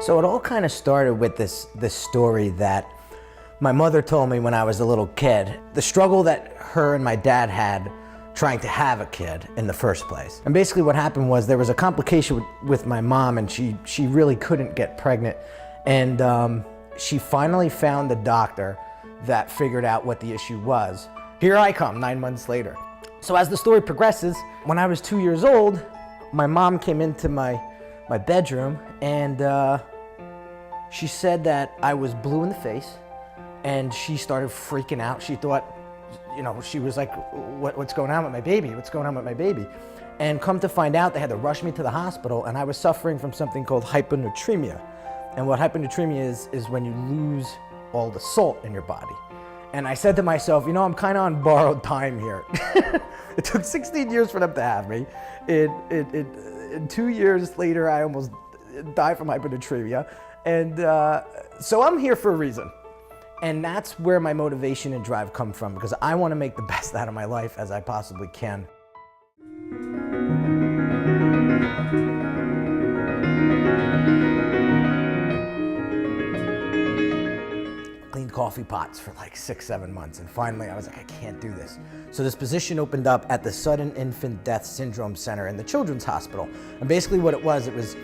So it all kind of started with this story that my mother told me when I was a little kid. The struggle that her and my dad had trying to have a kid in the first place. And basically what happened was there was a complication with my mom, and she really couldn't get pregnant. And she finally found the doctor that figured out what the issue was. Here I come 9 months later. So as the story progresses, when I was 2 years old, my mom came into my bedroom, and she said that I was blue in the face, and she started freaking out. She thought, she was like, what's going on with my baby? What's going on with my baby? And come to find out, they had to rush me to the hospital, and I was suffering from something called hyponatremia. And what hyponatremia is when you lose all the salt in your body. And I said to myself, I'm kind of on borrowed time here. It took 16 years for them to have me. In 2 years later, I almost died from hyponatremia. And so I'm here for a reason. And that's where my motivation and drive come from, because I want to make the best out of my life as I possibly can. Cleaned coffee pots for like 6-7 months, and finally I was like, I can't do this. So this position opened up at the Sudden Infant Death Syndrome Center in the Children's Hospital. And basically what it was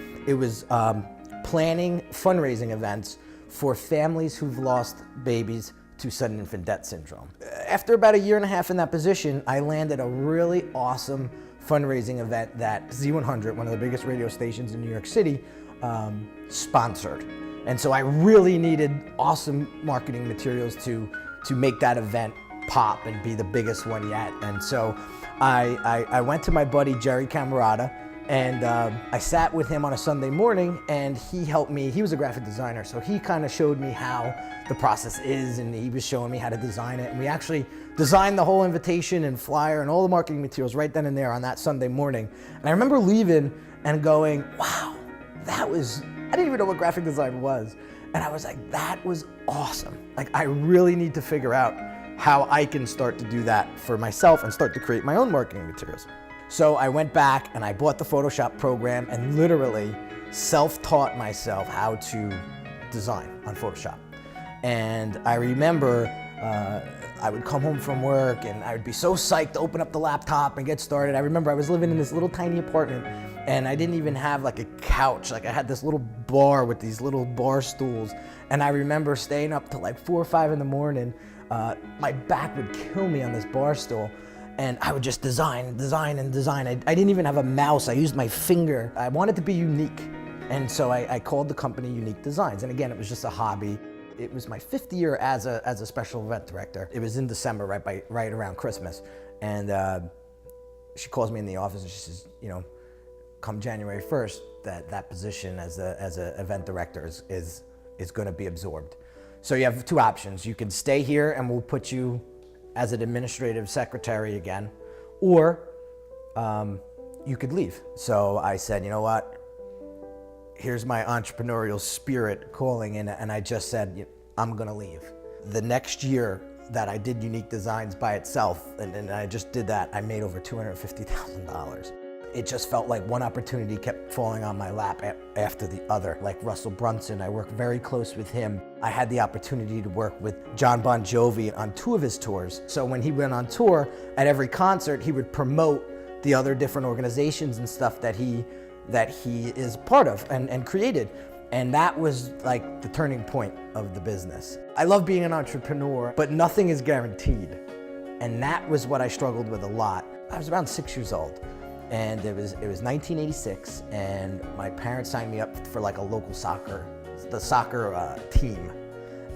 planning fundraising events for families who've lost babies to sudden infant death syndrome. After about 1.5 years in that position, I landed a really awesome fundraising event that Z100, one of the biggest radio stations in New York City, sponsored. And so I really needed awesome marketing materials to make that event pop and be the biggest one yet. And so I went to my buddy Jerry Camerata, and I sat with him on a Sunday morning, and he helped me. He was a graphic designer, so he kind of showed me how the process is, and he was showing me how to design it. And we actually designed the whole invitation and flyer and all the marketing materials right then and there on that Sunday morning. And I remember leaving and going, wow, I didn't even know what graphic design was. And I was like, that was awesome. Like, I really need to figure out how I can start to do that for myself and start to create my own marketing materials. So I went back and I bought the Photoshop program and literally self-taught myself how to design on Photoshop. And I remember I would come home from work and I would be so psyched to open up the laptop and get started. I remember I was living in this little tiny apartment, and I didn't even have like a couch. Like, I had this little bar with these little bar stools. And I remember staying up till like 4 or 5 in the morning. My back would kill me on this bar stool. And I would just design. I didn't even have a mouse. I used my finger. I wanted to be unique. And so I called the company Unique Designs. And again, it was just a hobby. It was my 5th year as a special event director. It was in December, right around Christmas. And she calls me in the office and she says, come January 1st, that position as a event director is gonna be absorbed. So you have 2 options. You can stay here and we'll put you as an administrative secretary again, or you could leave. So I said, you know what? Here's my entrepreneurial spirit calling, and I just said, I'm gonna leave. The next year that I did Unique Designs by itself, and I just did that, I made over $250,000. It just felt like one opportunity kept falling on my lap after the other. Like Russell Brunson, I worked very close with him. I had the opportunity to work with John Bon Jovi on 2 of his tours. So when he went on tour, at every concert, he would promote the other different organizations and stuff that he is part of and created. And that was like the turning point of the business. I love being an entrepreneur, but nothing is guaranteed. And that was what I struggled with a lot. I was around 6 years old. And it was 1986, and my parents signed me up for like a local soccer team,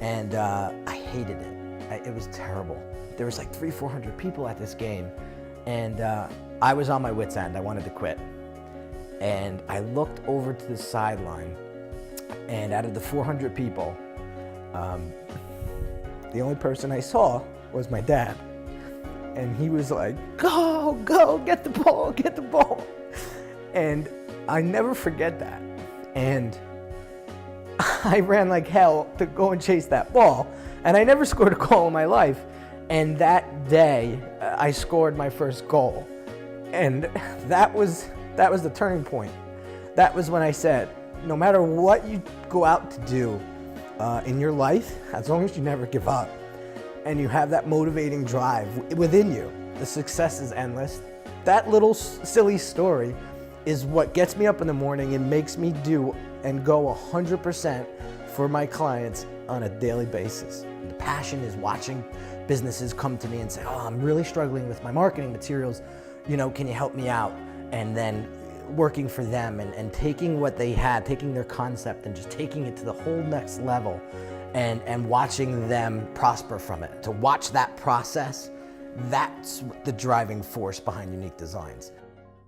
and I hated it. It was terrible. There was like 300-400 people at this game, and I was on my wit's end. I wanted to quit, and I looked over to the sideline, and out of the 400 people, the only person I saw was my dad. And he was like, go, get the ball. And I never forget that. And I ran like hell to go and chase that ball. And I never scored a goal in my life. And that day, I scored my first goal. And that was the turning point. That was when I said, no matter what you go out to do in your life, as long as you never give up and you have that motivating drive within you, the success is endless. That little silly story is what gets me up in the morning and makes me do and go 100% for my clients on a daily basis. The passion is watching businesses come to me and say, oh, I'm really struggling with my marketing materials, can you help me out? And then working for them and taking what they had, taking their concept and just taking it to the whole next level and watching them prosper from it. To watch that process, that's the driving force behind Unique Designz.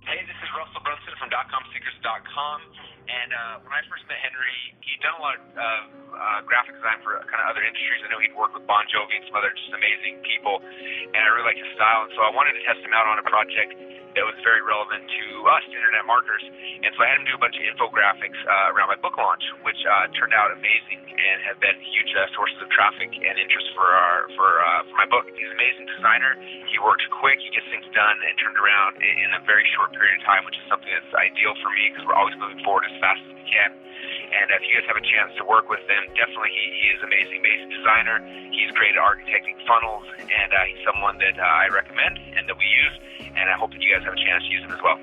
Hey, this is Russell Brunson from .comsecrets.com. And when I first met Henry, he'd done a lot of graphic design for kind of other industries. I know he'd worked with Bon Jovi and some other just amazing people, and I really liked his style. And so I wanted to test him out on a project that was very relevant to us, internet marketers. And so I had him do a bunch of infographics around my book launch, which turned out amazing and have been huge sources of traffic and interest for my book. He's an amazing designer. He works quick. He gets things done and turned around in a very short period of time, which is something that's ideal for me because we're always moving forward as fast as we can. And if you guys have a chance to work with him, definitely he is amazing designer. He's great at architecting funnels, and he's someone that I recommend and that we use, and I hope that you guys have a chance to use him as well.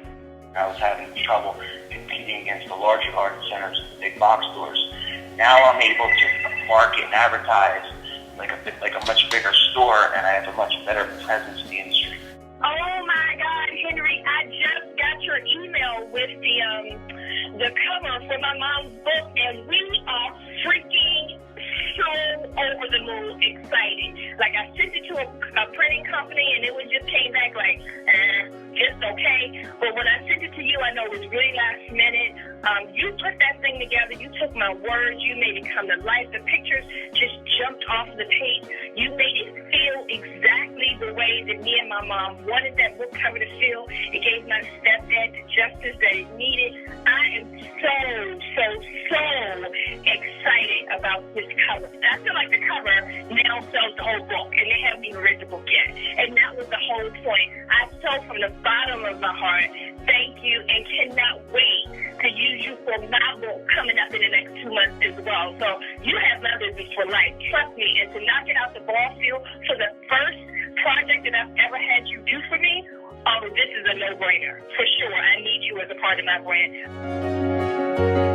I was having trouble competing against the large garden centers, big box stores. Now I'm able to market and advertise like a much bigger store, and I have a much better presence in the industry. Oh my God, Henry, I just got your email with the cover for my mom's book, and we are freaking so over the moon excited. Like, I sent it to a printing company, and it just came back like, just okay. But when I sent it to you, I know it was really last minute. You put that thing together. You took my words. You made it come to life. The pictures just jumped off the page. You made it feel exactly the way that me and my mom wanted that book cover to feel. It gave my stepdad the justice that it needed. I am so excited about this cover. I feel like the cover now sells the whole book, and they haven't even read the book yet. And that was the whole point. I so from the bottom of my heart, thank you, and cannot wait to use you for my book coming up in the next 2 months as well. So you have my business for life. Trust me. And to knock it out the ball field for the first project that I've ever had you do for me, oh, this is a no-brainer. For sure, I need you as a part of my brand.